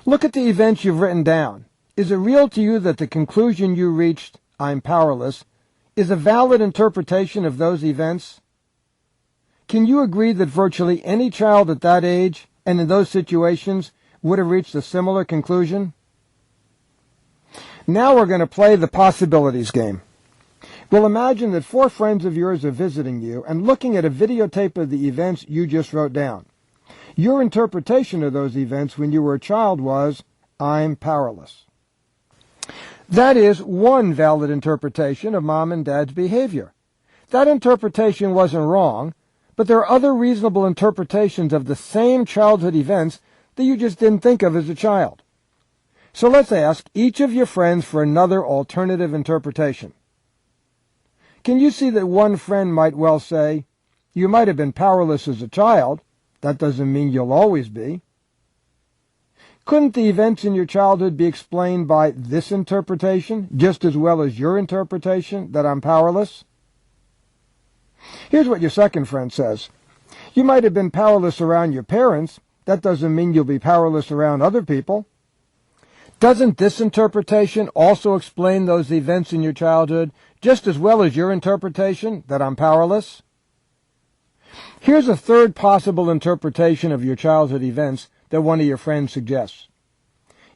Look at the events you've written down. Is it real to you that the conclusion you reached, I'm powerless, is a valid interpretation of those events? Can you agree that virtually any child at that age and in those situations would have reached a similar conclusion? Now we're going to play the possibilities game. We'll imagine that 4 friends of yours are visiting you and looking at a videotape of the events you just wrote down. Your interpretation of those events when you were a child was, I'm powerless. That is one valid interpretation of Mom and Dad's behavior. That interpretation wasn't wrong, but there are other reasonable interpretations of the same childhood events that you just didn't think of as a child. So let's ask each of your friends for another alternative interpretation. Can you see that one friend might well say, you might have been powerless as a child, that doesn't mean you'll always be. Couldn't the events in your childhood be explained by this interpretation just as well as your interpretation that I'm powerless? Here's what your second friend says. You might have been powerless around your parents, that doesn't mean you'll be powerless around other people. Doesn't this interpretation also explain those events in your childhood just as well as your interpretation that I'm powerless? Here's a third possible interpretation of your childhood events that one of your friends suggests.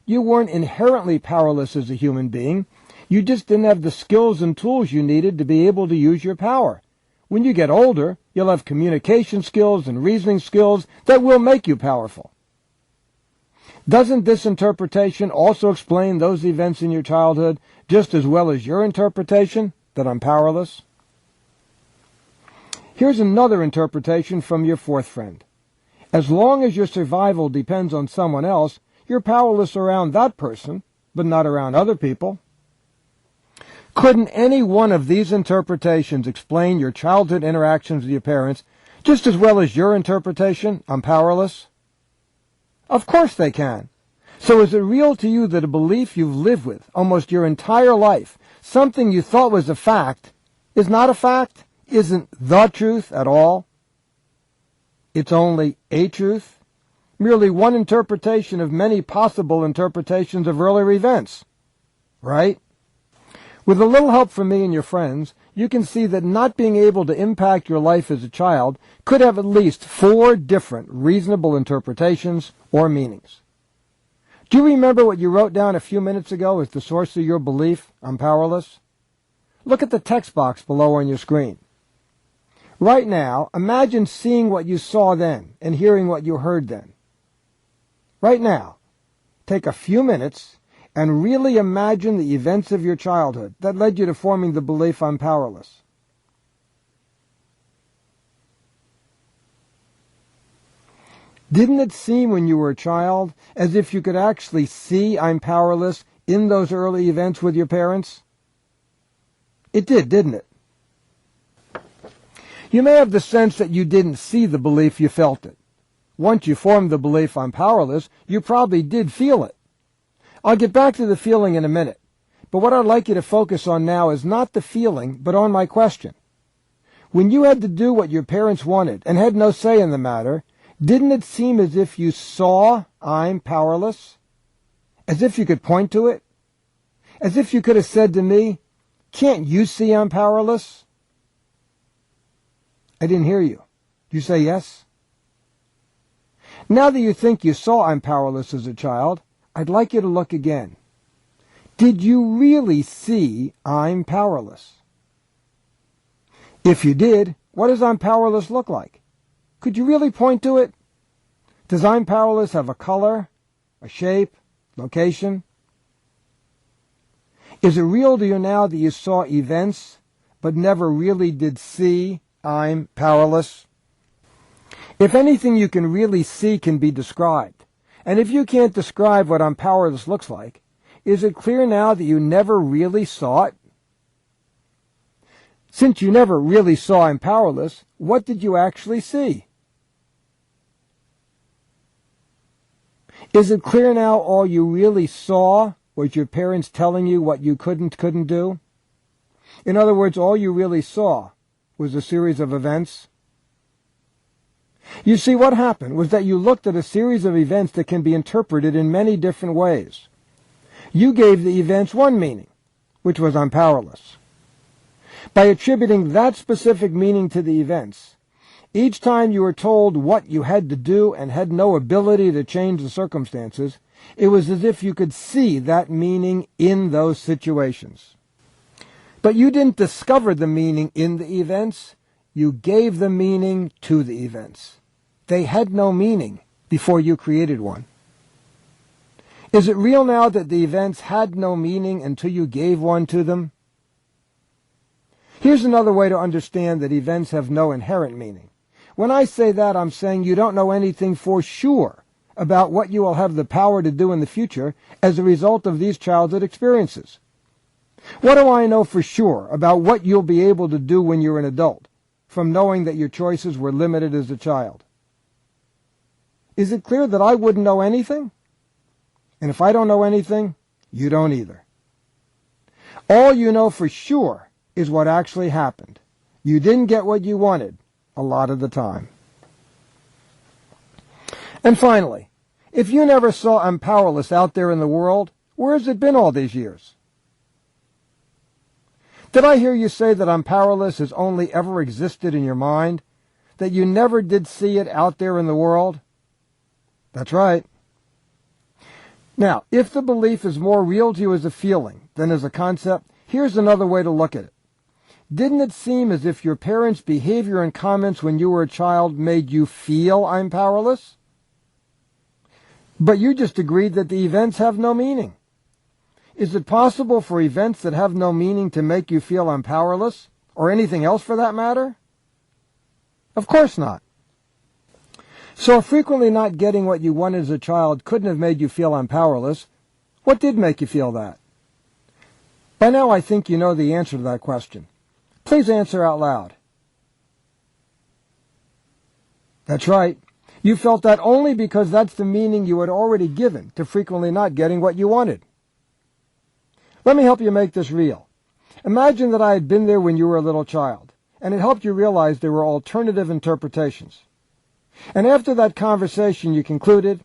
You weren't inherently powerless as a human being. You just didn't have the skills and tools you needed to be able to use your power. When you get older, you'll have communication skills and reasoning skills that will make you powerful. Doesn't this interpretation also explain those events in your childhood just as well as your interpretation that I'm powerless? Here's another interpretation from your fourth friend. As long as your survival depends on someone else, you're powerless around that person, but not around other people. Couldn't any one of these interpretations explain your childhood interactions with your parents just as well as your interpretation, I'm powerless? Of course they can. So is it real to you that a belief you've lived with almost your entire life, something you thought was a fact, is not a fact, isn't the truth at all? It's only a truth, merely one interpretation of many possible interpretations of earlier events, right? With a little help from me and your friends, you can see that not being able to impact your life as a child could have at least 4 different reasonable interpretations or meanings. Do you remember what you wrote down a few minutes ago as the source of your belief, I'm powerless? Look at the text box below on your screen. Right now, imagine seeing what you saw then and hearing what you heard then. Right now, take a few minutes and really imagine the events of your childhood that led you to forming the belief I'm powerless. Didn't it seem when you were a child as if you could actually see I'm powerless in those early events with your parents? It did, didn't it? You may have the sense that you didn't see the belief, you felt it. Once you formed the belief I'm powerless, you probably did feel it. I'll get back to the feeling in a minute, but what I'd like you to focus on now is not the feeling, but on my question. When you had to do what your parents wanted and had no say in the matter, didn't it seem as if you saw I'm powerless? As if you could point to it? As if you could have said to me, can't you see I'm powerless? I didn't hear you. Did you say yes? Now that you think you saw I'm powerless as a child, I'd like you to look again. Did you really see I'm powerless? If you did, what does I'm powerless look like? Could you really point to it? Does I'm powerless have a color, a shape, location? Is it real to you now that you saw events, but never really did see I'm powerless? If anything you can really see can be described, and if you can't describe what I'm powerless looks like, is it clear now that you never really saw it? Since you never really saw I'm powerless, what did you actually see? Is it clear now all you really saw was your parents telling you what you couldn't do? In other words, all you really saw was a series of events. You see, what happened was that you looked at a series of events that can be interpreted in many different ways. You gave the events one meaning, which was I'm powerless. By attributing that specific meaning to the events, each time you were told what you had to do and had no ability to change the circumstances, it was as if you could see that meaning in those situations. But you didn't discover the meaning in the events, you gave the meaning to the events. They had no meaning before you created one. Is it real now that the events had no meaning until you gave one to them? Here's another way to understand that events have no inherent meaning. When I say that, I'm saying you don't know anything for sure about what you will have the power to do in the future as a result of these childhood experiences. What do I know for sure about what you'll be able to do when you're an adult, from knowing that your choices were limited as a child? Is it clear that I wouldn't know anything? And if I don't know anything, you don't either. All you know for sure is what actually happened. You didn't get what you wanted a lot of the time. And finally, if you never saw I'm powerless out there in the world, where has it been all these years? Did I hear you say that I'm powerless has only ever existed in your mind? That you never did see it out there in the world? That's right. Now, if the belief is more real to you as a feeling than as a concept, here's another way to look at it. Didn't it seem as if your parents' behavior and comments when you were a child made you feel I'm powerless? But you just agreed that the events have no meaning. Is it possible for events that have no meaning to make you feel I'm powerless, or anything else for that matter? Of course not. So if frequently not getting what you wanted as a child couldn't have made you feel I'm powerless, what did make you feel that? By now I think you know the answer to that question. Please answer out loud. That's right. You felt that only because that's the meaning you had already given to frequently not getting what you wanted. Let me help you make this real. Imagine that I had been there when you were a little child, and it helped you realize there were alternative interpretations. And after that conversation you concluded,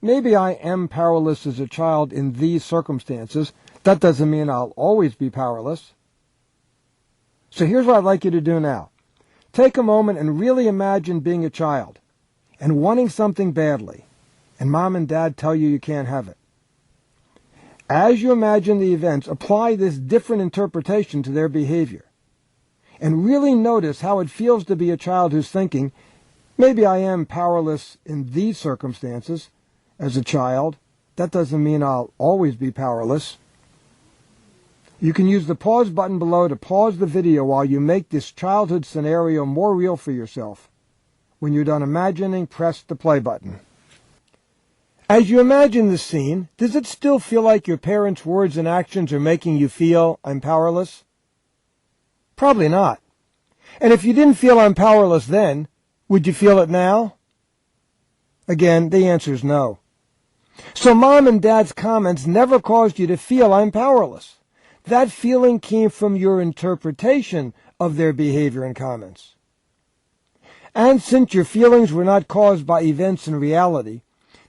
maybe I am powerless as a child in these circumstances. That doesn't mean I'll always be powerless. So here's what I'd like you to do now. Take a moment and really imagine being a child and wanting something badly, and mom and dad tell you you can't have it. As you imagine the events, apply this different interpretation to their behavior. And really notice how it feels to be a child who's thinking, maybe I am powerless in these circumstances as a child. That doesn't mean I'll always be powerless. You can use the pause button below to pause the video while you make this childhood scenario more real for yourself. When you're done imagining, press the play button. As you imagine this scene, does it still feel like your parents' words and actions are making you feel I'm powerless? Probably not. And if you didn't feel I'm powerless then, would you feel it now? Again, the answer is no. So mom and dad's comments never caused you to feel I'm powerless. That feeling came from your interpretation of their behavior and comments. And since your feelings were not caused by events in reality,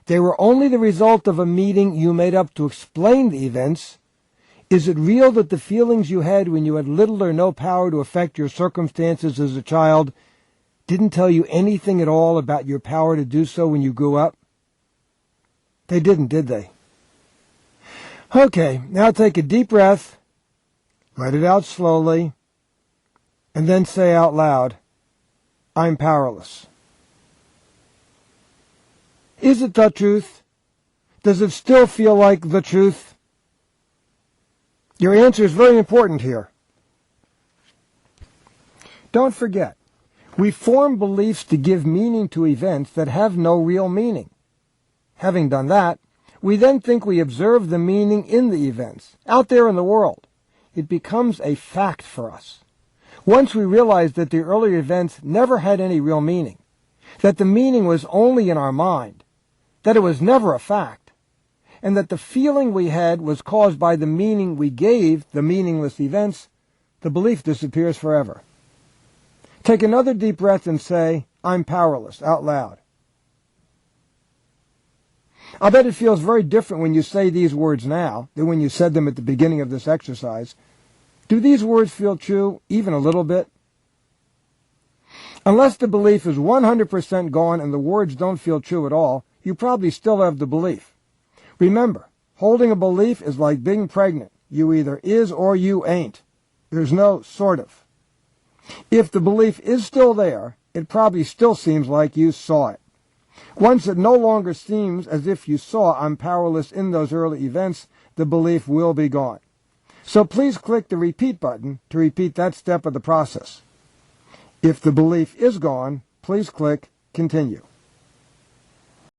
they were only the result of a meaning you made up to explain the events, is it real that the feelings you had when you had little or no power to affect your circumstances as a child didn't tell you anything at all about your power to do so when you grew up? They didn't, did they? Okay, now take a deep breath, let it out slowly, and then say out loud, I'm powerless. Is it the truth? Does it still feel like the truth? Your answer is very important here. Don't forget, we form beliefs to give meaning to events that have no real meaning. Having done that, we then think we observe the meaning in the events, out there in the world. It becomes a fact for us. Once we realize that the earlier events never had any real meaning, that the meaning was only in our mind, that it was never a fact, and that the feeling we had was caused by the meaning we gave the meaningless events, the belief disappears forever. Take another deep breath and say, I'm powerless, out loud. I'll bet it feels very different when you say these words now than when you said them at the beginning of this exercise. Do these words feel true, even a little bit? Unless the belief is 100% gone and the words don't feel true at all, you probably still have the belief. Remember, holding a belief is like being pregnant. You either is or you ain't. There's no sort of. If the belief is still there, it probably still seems like you saw it. Once it no longer seems as if you saw I'm powerless in those early events, the belief will be gone. So please click the repeat button to repeat that step of the process. If the belief is gone, please click continue.